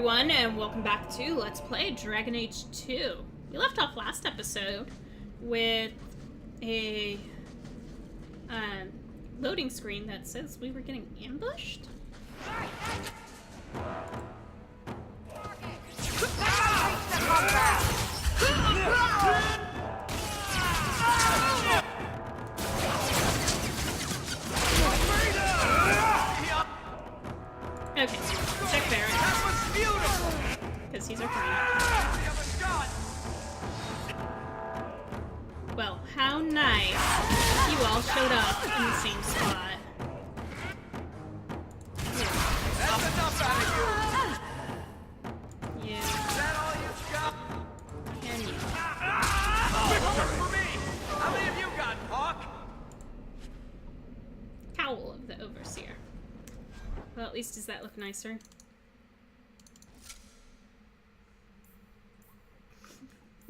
everyone, and welcome back to Let's Play Dragon Age 2. We left off last episode with a loading screen that says we were getting ambushed. Okay, check there. That was beautiful! Because he's our friend. We have a shot! Well, how nice you all showed up in the same spot. That's enough out of you! You Is that all you've got? and you. Victory for me! How many of you got, Hawk? Cowl of the Overseer. Well, at least does that look nicer?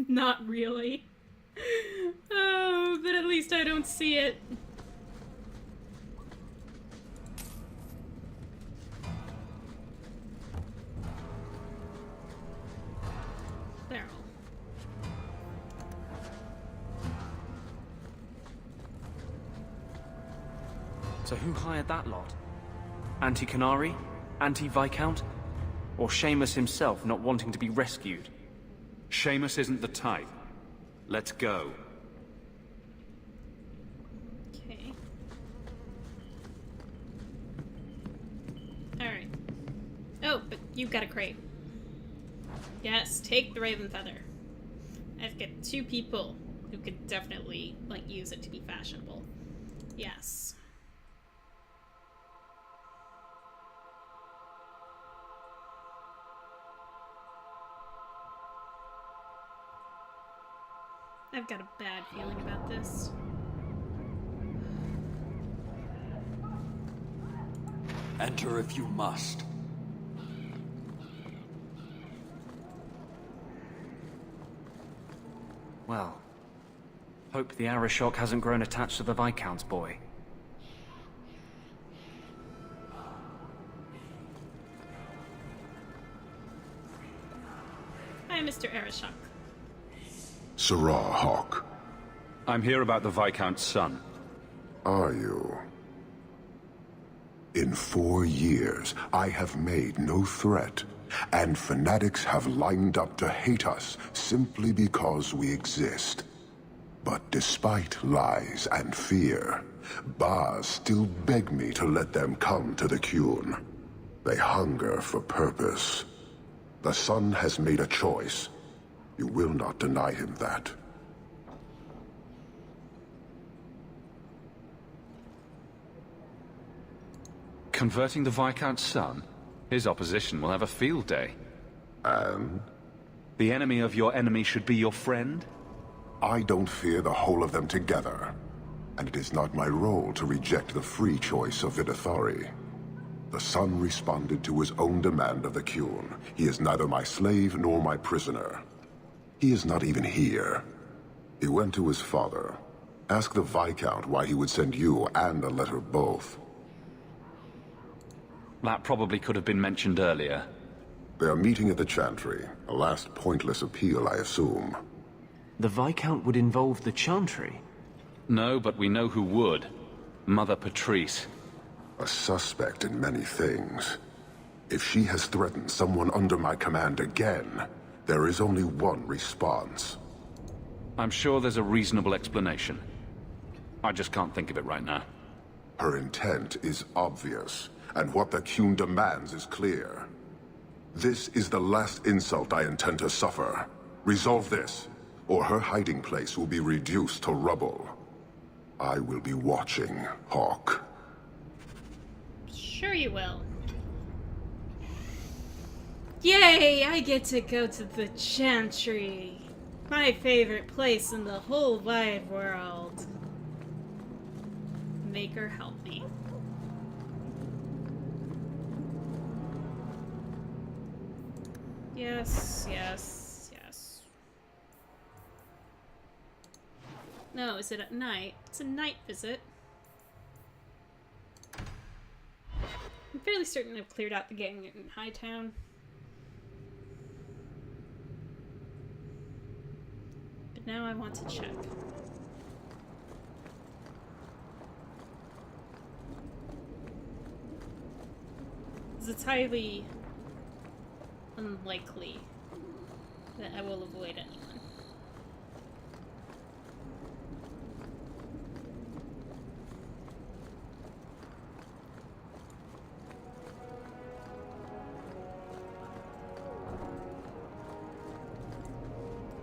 Not really. Oh, but at least I don't see it. There. So who hired that lot? Anti-Canary? Anti-Viscount? Or Seamus himself not wanting to be rescued? Seamus isn't the type. Let's go. Okay. Alright. Oh, but you've got a crate. Yes, take the Raven Feather. I've got two people who could definitely, like, use it to be fashionable. Yes. I've got a bad feeling about this. Enter if you must. Well, hope the Arashock hasn't grown attached to the Viscount's boy. Hi, Mr. Arashock. Sirrah Hawk, I'm here about the Viscount's son. are you? In 4 years, I have made no threat, and fanatics have lined up to hate us simply because we exist. But despite lies and fear, Baz still beg me to let them come to the Qun. They hunger for purpose. The son has made a choice. You will not deny him that. Converting the Viscount's son? His opposition will have a field day. And? The enemy of your enemy should be your friend? I don't fear the whole of them together. And it is not my role to reject the free choice of Vidithari. The son responded to his own demand of the Qun. He is neither my slave nor my prisoner. He is not even here. He went to his father. Ask the Viscount why he would send you and a letter both. That probably could have been mentioned earlier. They are meeting at the Chantry. A last pointless appeal, I assume. The Viscount would involve the Chantry? No, but we know who would. Mother Patrice. A suspect in many things. If she has threatened someone under my command again, there is only one response. I'm sure there's a reasonable explanation. I just can't think of it right now. Her intent is obvious, and what the Qun demands is clear. This is the last insult I intend to suffer. Resolve this, or her hiding place will be reduced to rubble. I will be watching, Hawk. Sure you will. Yay! I get to go to the Chantry. My favorite place in the whole wide world. Make her help me. Yes, yes, yes. No, is it at night? It's a night visit. I'm fairly certain I've cleared out the gang in Hightown. Now I want to check. It's highly unlikely that I will avoid anyone.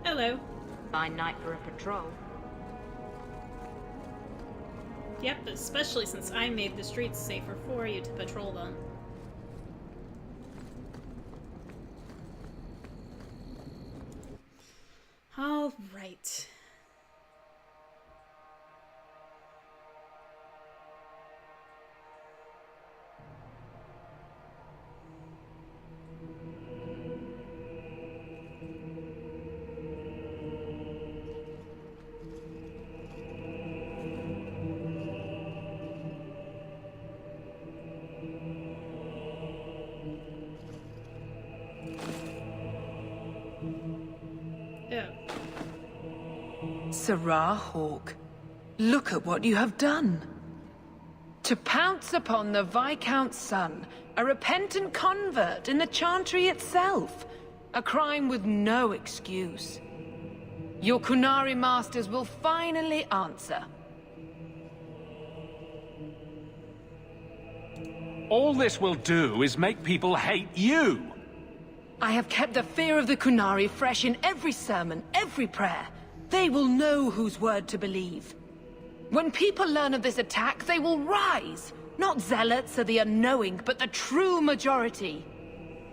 Hello. Fine night for a patrol. Yep, especially since I made the streets safer for you to patrol them. All right. Sarah Hawke, look at what you have done. To pounce upon the Viscount's son, a repentant convert in the Chantry itself, a crime with no excuse. Your Kunari masters will finally answer. All this will do is make people hate you! I have kept the fear of the Kunari fresh in every sermon, every prayer. They will know whose word to believe. When people learn of this attack, they will rise. Not zealots or the unknowing, but the true majority.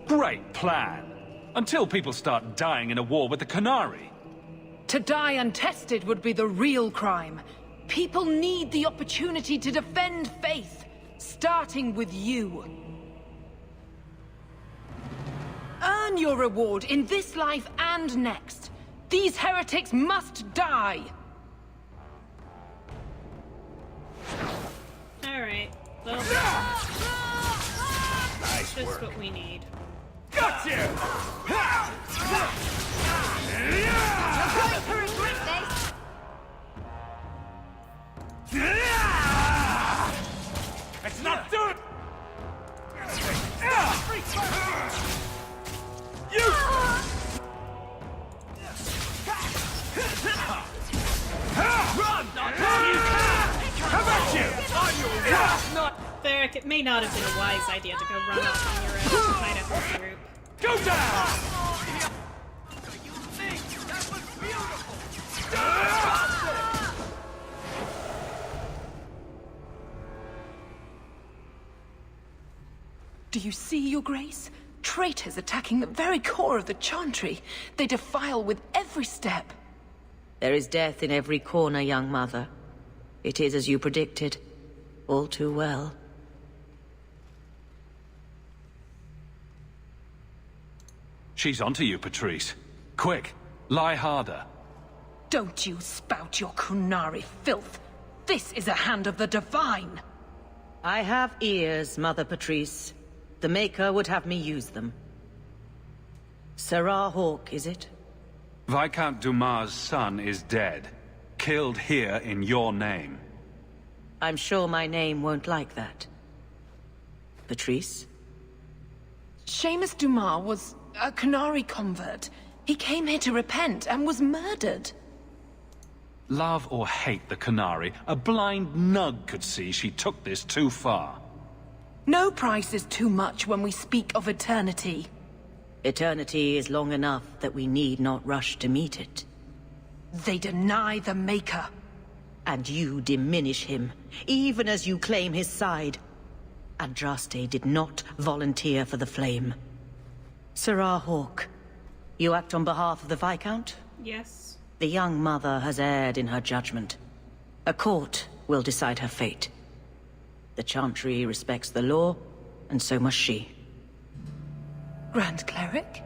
Great plan! Until people start dying in a war with the Kunari. To die untested would be the real crime. People need the opportunity to defend faith, starting with you. Earn your reward in this life and next. These heretics must die! Alright, well, that's just what we need. Got you! It's not doing. You. Run! How about you? Theric, it may not have been a wise idea to go run off on your own to fight up the group. Go down! You think that was beautiful? Do you see, Your Grace? Traitors attacking the very core of the Chantry. They defile with every step. There is death in every corner, young mother. It is as you predicted. All too well. She's onto you, Patrice. Quick, lie harder. Don't you spout your Kunari filth. This is a hand of the Divine. I have ears, Mother Patrice. The Maker would have me use them. Sarah Hawke, is it? Viscount Dumas' son is dead. Killed here in your name. I'm sure my name won't like that. Patrice? Seamus Dumas was a Kunari convert. He came here to repent and was murdered. Love or hate the Kunari, a blind nug could see she took this too far. No price is too much when we speak of eternity. Eternity is long enough that we need not rush to meet it. They deny the Maker. And you diminish him, even as you claim his side. Andraste did not volunteer for the flame. Sarah Hawke, you act on behalf of the Viscount? Yes. The young mother has erred in her judgment. A court will decide her fate. The Chantry respects the law, and so must she. Grand Cleric?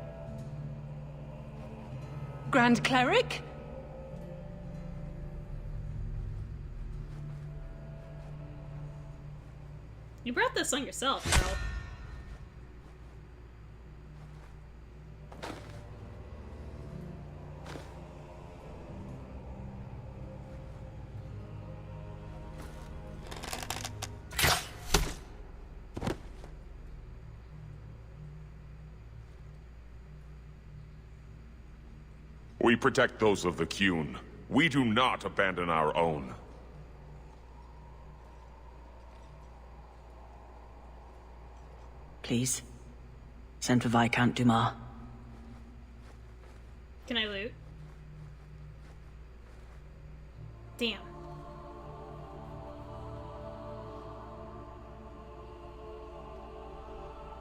Grand Cleric? You brought this on yourself, girl. We protect those of the Qun. We do not abandon our own. Please, send for Viscount Dumas. Can I loot? Damn.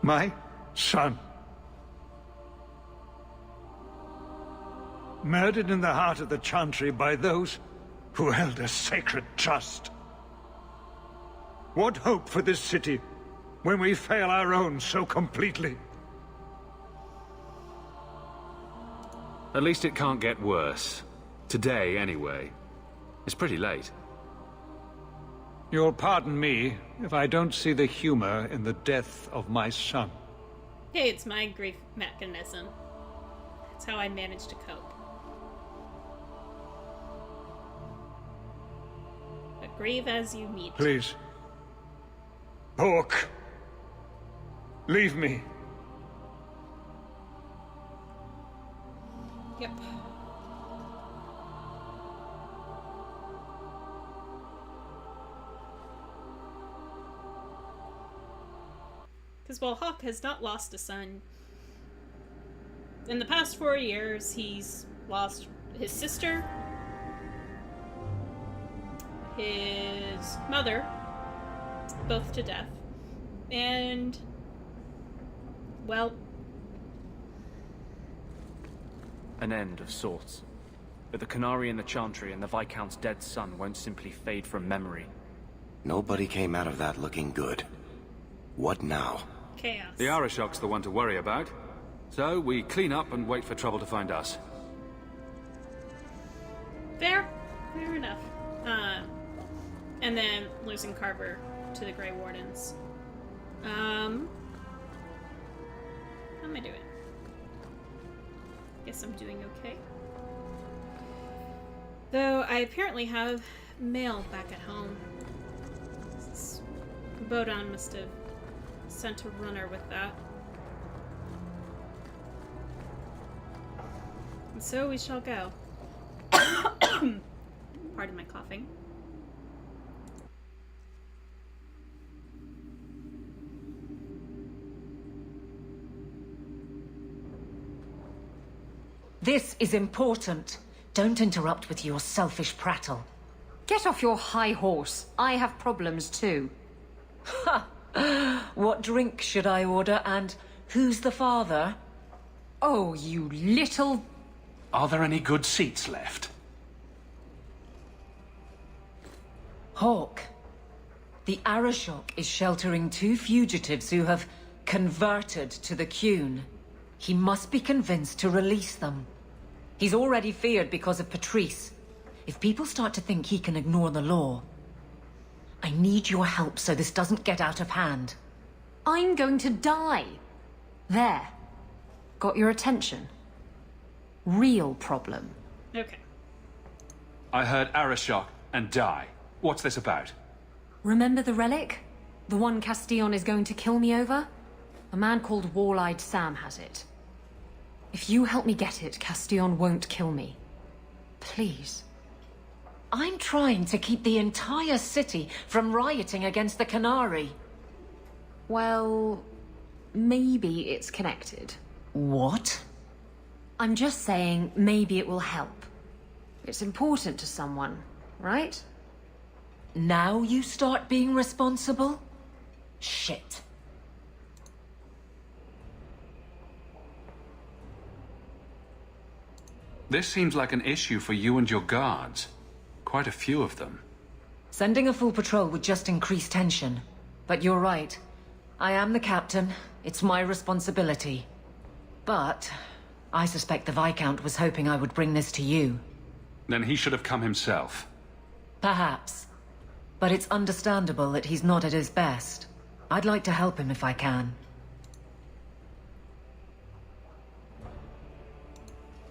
My son. Murdered in the heart of the Chantry by those who held a sacred trust. What hope for this city when we fail our own so completely? At least it can't get worse. Today, anyway. It's pretty late. You'll pardon me if I don't see the humor in the death of my son. Hey, it's my grief mechanism. It's how I manage to cope. But grieve as you need. Please. Hawk. Leave me. Yep. Because while Hawk has not lost a son, in the past 4 years, he's lost his sister, his mother, both to death, and, well, an end of sorts. But the Canary and the Chantry and the Viscount's dead son won't simply fade from memory. Nobody came out of that looking good. What now? chaos. The Arashok's the one to worry about. So we clean up and wait for trouble to find us. Fair enough. And then losing Carver to the Grey Wardens. How am I doing? Guess I'm doing okay. Though I apparently have mail back at home. Bodon must have sent a runner with that. And so we shall go. Pardon my coughing. This is important. Don't interrupt with your selfish prattle. Get off your high horse. I have problems too. Ha! What drink should I order, and who's the father? Oh, you little... Are there any good seats left? Hawk. The Arashok is sheltering 2 fugitives who have converted to the Qun. He must be convinced to release them. He's already feared because of Patrice. If people start to think he can ignore the law, I need your help so this doesn't get out of hand. I'm going to die. There. Got your attention? Real problem. Okay. I heard Arashok and die. What's this about? Remember the relic? The one Castillon is going to kill me over? A man called Wall-Eyed Sam has it. If you help me get it, Castillon won't kill me. Please. I'm trying to keep the entire city from rioting against the Canary. Well, maybe it's connected. What? I'm just saying maybe it will help. It's important to someone, right? Now you start being responsible? Shit. This seems like an issue for you and your guards. Quite a few of them. Sending a full patrol would just increase tension. But you're right. I am the captain. It's my responsibility. But I suspect the Viscount was hoping I would bring this to you. Then he should have come himself. Perhaps. But it's understandable that he's not at his best. I'd like to help him if I can.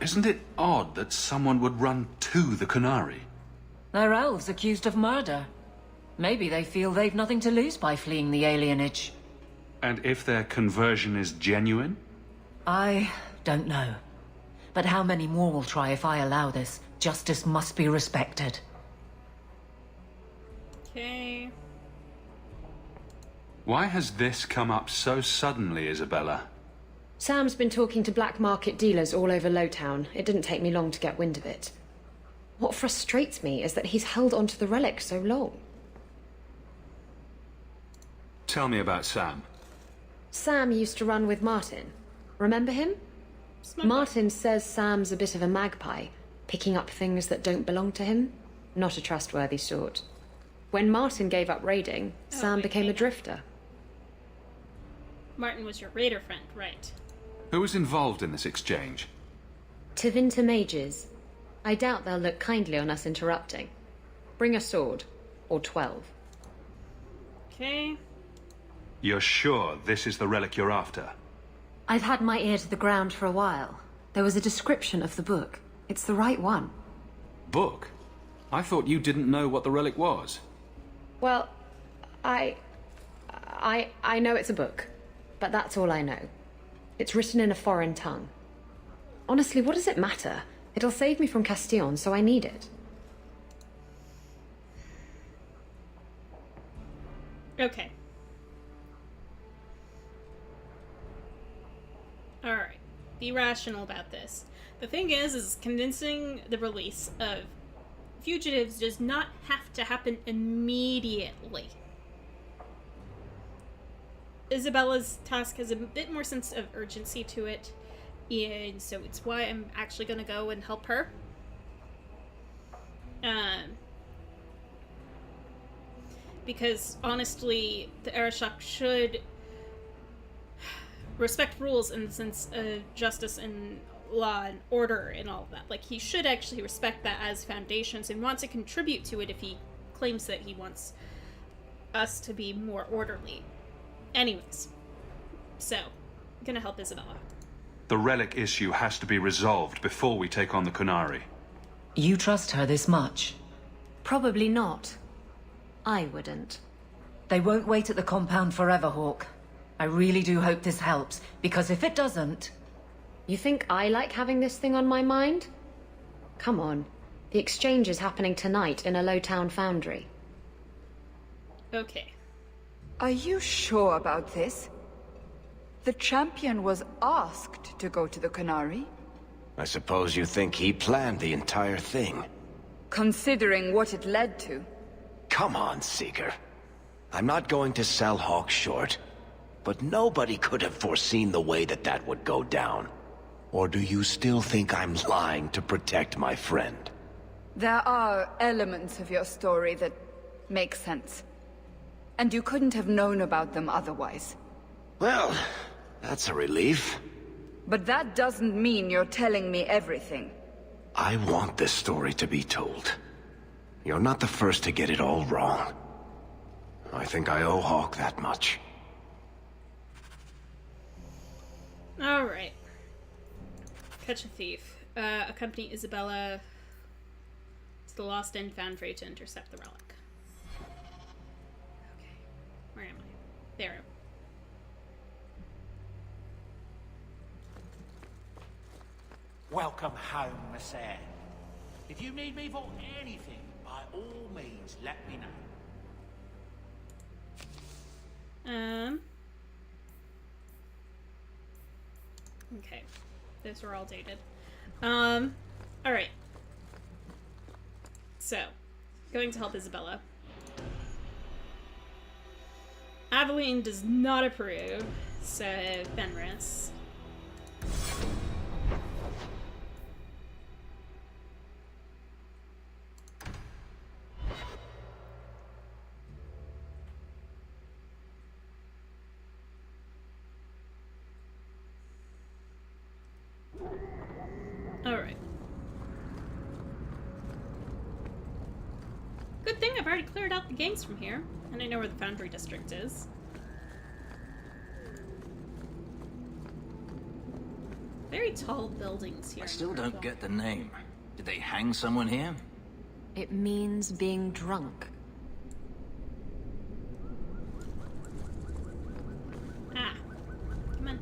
Isn't it odd that someone would run to the Canary? They're elves accused of murder. Maybe they feel they've nothing to lose by fleeing the alienage. And if their conversion is genuine? I don't know. but how many more will try if I allow this? Justice must be respected. Okay. Why has this come up so suddenly, Isabella? Sam's been talking to black market dealers all over Lowtown. It didn't take me long to get wind of it. What frustrates me is that he's held onto the relic so long. Tell me about Sam. Sam used to run with Martin. Remember him? Martin says Sam's a bit of a magpie, picking up things that don't belong to him. Not a trustworthy sort. When Martin gave up raiding, Sam became a drifter. Martin was your raider friend, right? Who was involved in this exchange? Tevinter mages. I doubt they'll look kindly on us interrupting. Bring a sword. Or 12. Okay. You're sure this is the relic you're after? I've had my ear to the ground for a while. There was a description of the book. It's the right one. Book? I thought you didn't know what the relic was. Well, I know it's a book, but that's all I know. It's written in a foreign tongue. Honestly, what does it matter? It'll save me from Castillon, so I need it. Okay. Alright. Be rational about this. The thing is convincing the release of fugitives does not have to happen immediately. Isabella's task has a bit more sense of urgency to it, and so it's why I'm actually going to go and help her. Because, honestly, the Arishok should respect rules in the sense of justice and law and order and all of that. Like, he should actually respect that as foundations and want to contribute to it if he claims that he wants us to be more orderly. Anyways, so, I'm gonna help Isabella. The relic issue has to be resolved before we take on the Kunari. You trust her this much? Probably not. I wouldn't. They won't wait at the compound forever, Hawk. I really do hope this helps, because if it doesn't... You think I like having this thing on my mind? Come on. The exchange is happening tonight in a Lowtown foundry. Okay. Are you sure about this? The champion was asked to go to the Kunari. I suppose you think he planned the entire thing. Considering what it led to. Come on, Seeker. I'm not going to sell Hawk short, but nobody could have foreseen the way that would go down. Or do you still think I'm lying to protect my friend? There are elements of your story that make sense. And you couldn't have known about them otherwise. Well, that's a relief. But that doesn't mean you're telling me everything. I want this story to be told. You're not the first to get it all wrong. I think I owe Hawk that much. Alright. Catch a thief. Accompany Isabella to the Lost End Foundry to intercept the relic. Okay. Where am I? There. Welcome home, Miss Anne. If you need me for anything, by all means, let me know. Okay. Those are all dated. Alright. So, going to help Isabella. Aveline does not approve, so Fenris. Alright. Good thing I've already cleared out the gangs from here, and I know where the Foundry District is. Very tall buildings here. I still don't get the name. Did they hang someone here? It means being drunk. Ah. Come on.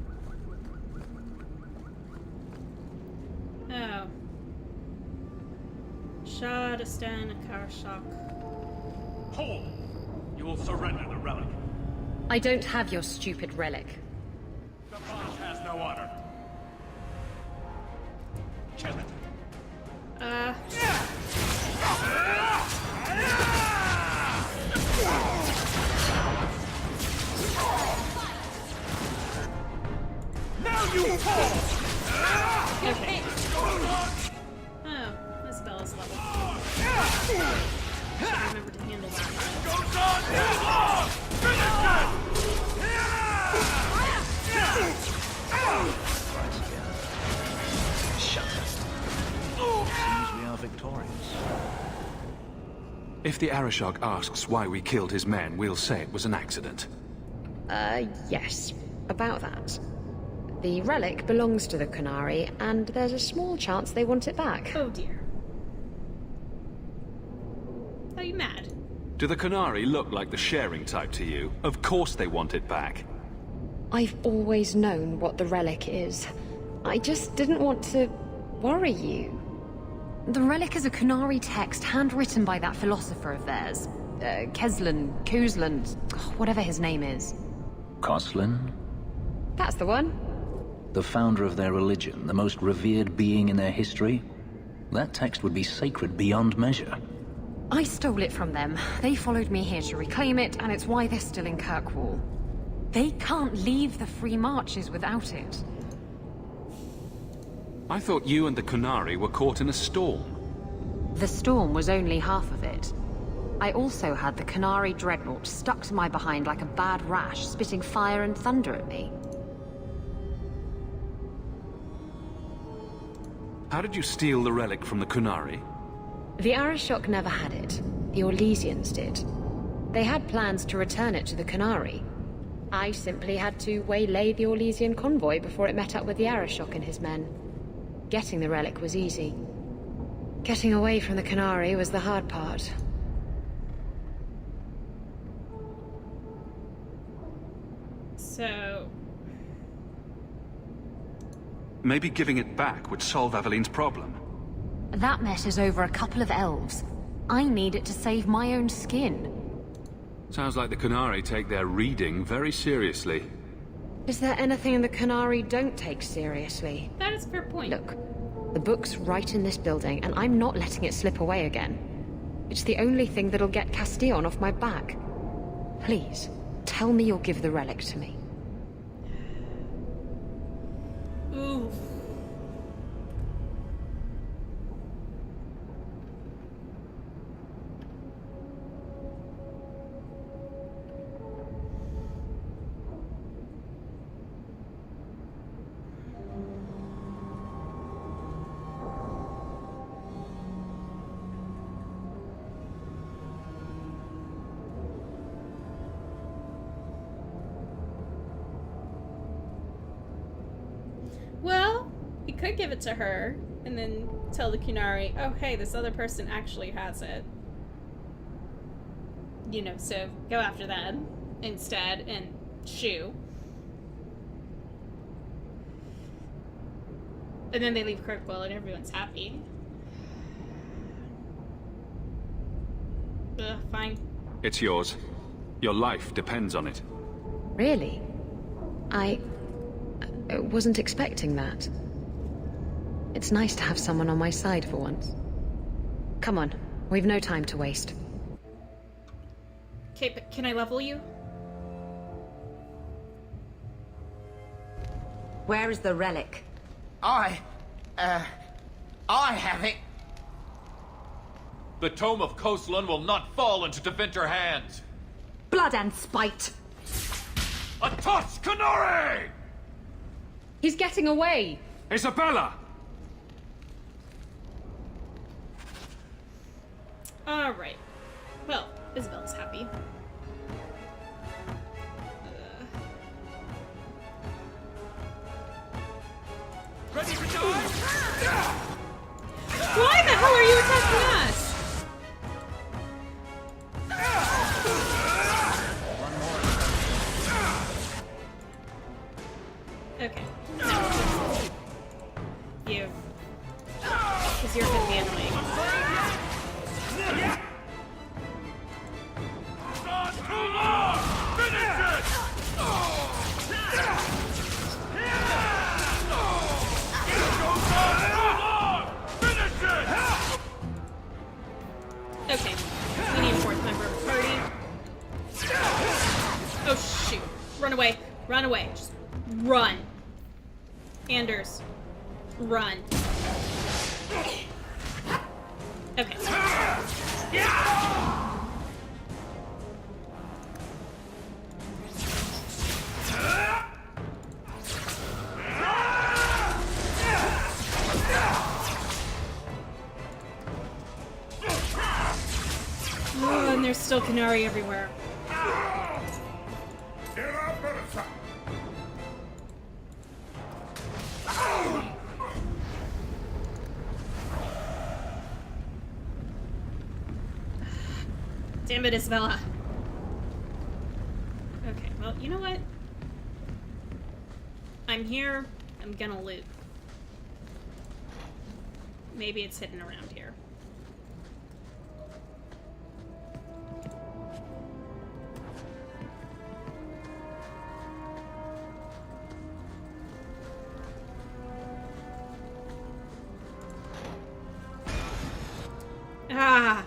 Shadistan Karashok. Hold! You will surrender the relic. I don't have your stupid relic. The boss has no honor. Kill it. Now you fall! Okay. Oh, Isabella's level. Should remember to handle that. Goes on too long! Finish Shut up. Seems we are victorious. If the Arashok asks why we killed his men, we'll say it was an accident. Yes. About that. The relic belongs to the Qunari, and there's a small chance they want it back. Oh dear. Are you mad? Do the Qunari look like the sharing type to you? Of course they want it back. I've always known what the relic is. I just didn't want to worry you. The relic is a Qunari text handwritten by that philosopher of theirs. Kuzlan, whatever his name is. Koslin? That's the one. The founder of their religion, the most revered being in their history? That text would be sacred beyond measure. I stole it from them. They followed me here to reclaim it, and it's why they're still in Kirkwall. They can't leave the Free Marches without it. I thought you and the Qunari were caught in a storm. The storm was only half of it. I also had the Qunari dreadnought stuck to my behind like a bad rash, spitting fire and thunder at me. How did you steal the relic from the Qunari? The Arashok never had it. The Orlesians did. They had plans to return it to the Qunari. I simply had to waylay the Orlesian convoy before it met up with the Arashok and his men. Getting the relic was easy. Getting away from the Qunari was the hard part. So... Maybe giving it back would solve Aveline's problem. That messes over a couple of elves. I need it to save my own skin. Sounds like the Qunari take their reading very seriously. Is there anything in the Qunari don't take seriously? That is a fair point. Look, the book's right in this building, and I'm not letting it slip away again. It's the only thing that'll get Castillon off my back. Please, tell me you'll give the relic to me. Ooh. Well, we could give it to her, and then tell the Qunari, oh hey, this other person actually has it. You know, so go after them instead, and shoo. And then they leave Kirkwall and everyone's happy. Ugh, fine. It's yours. Your life depends on it. Really? I wasn't expecting that. It's nice to have someone on my side for once. Come on, we've no time to waste. Okay, but can I level you? Where is the relic? I have it. The Tome of Koslan will not fall into Devinter hands. Blood and spite! A toss, Qunari! He's getting away! Isabella! Alright. Well, Isabella's happy. Ready to die? Why the hell are you attacking us? Okay. No. You. Because you're gonna be annoying. away. Run away. Just run. Anders. Run. Okay. Oh, and there's still Canary everywhere. Damn it, Isabella. Okay, well, you know what? I'm here. I'm gonna loot. Maybe it's hidden around here. Ah!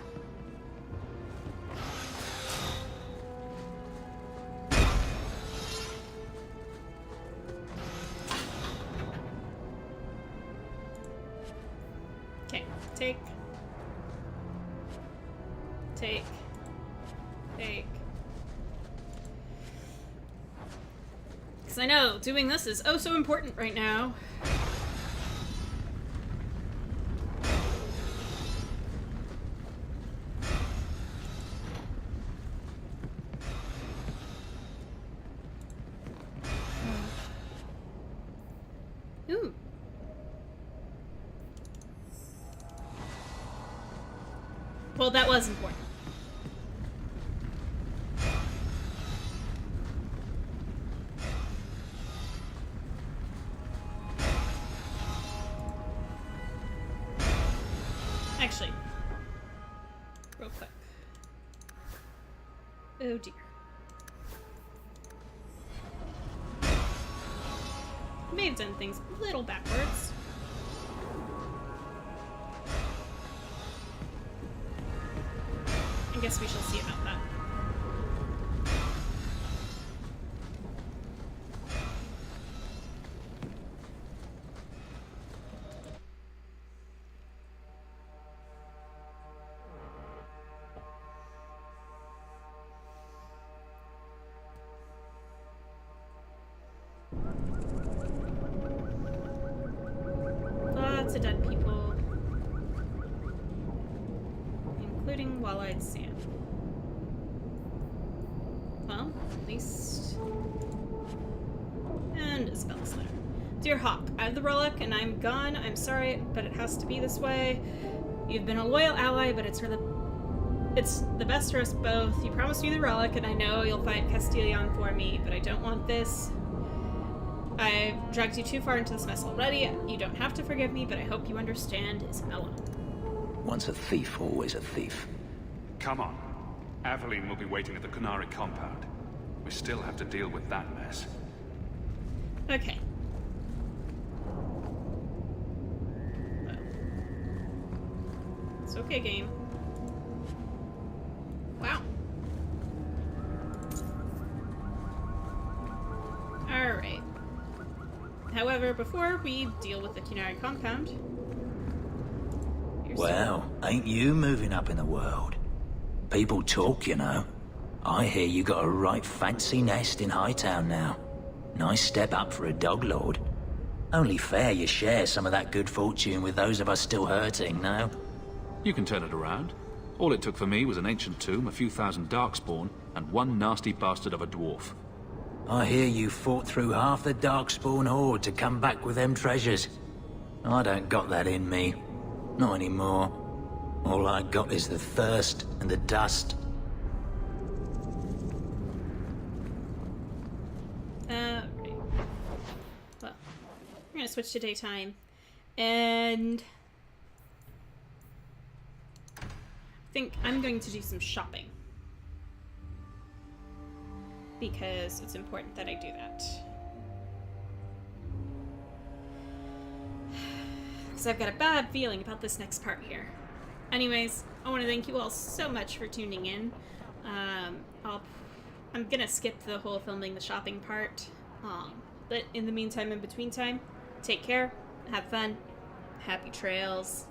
Okay, take. Because I know doing this is oh so important right now. Ooh. Well, that was important. Actually, real quick. Oh dear. May have done things a little backwards. I guess we shall see about that. Lots of dead people, including Wall-Eyed Sam. Well, at least... And Isabella's letter. Dear Hawk, I have the relic and I'm gone. I'm sorry, but it has to be this way. You've been a loyal ally, but it's the best for us both. You promised me the relic, and I know you'll fight Castellon for me, but I don't want this. I've dragged you too far into this mess already. You don't have to forgive me, but I hope you understand, Isabella. Once a thief, always a thief. Come on. Aveline will be waiting at the Canary compound. We still have to deal with that mess. Okay. Well. It's okay, game. Wow. Alright. However, before we deal with the Canary compound... Well, ain't you moving up in the world? People talk, you know. I hear you got a right fancy nest in Hightown now. Nice step up for a dog lord. Only fair you share some of that good fortune with those of us still hurting, no? You can turn it around. All it took for me was an ancient tomb, a few thousand darkspawn, and one nasty bastard of a dwarf. I hear you fought through half the darkspawn horde to come back with them treasures. I don't got that in me. Not anymore. All I got is the thirst and the dust. Right. Well, we're gonna switch to daytime. And... I think I'm going to do some shopping. Because it's important that I do that. Because I've got a bad feeling about this next part here. Anyways, I want to thank you all so much for tuning in. I'll I'm gonna skip the whole filming the shopping part. But in the meantime, in between time, take care, have fun, happy trails.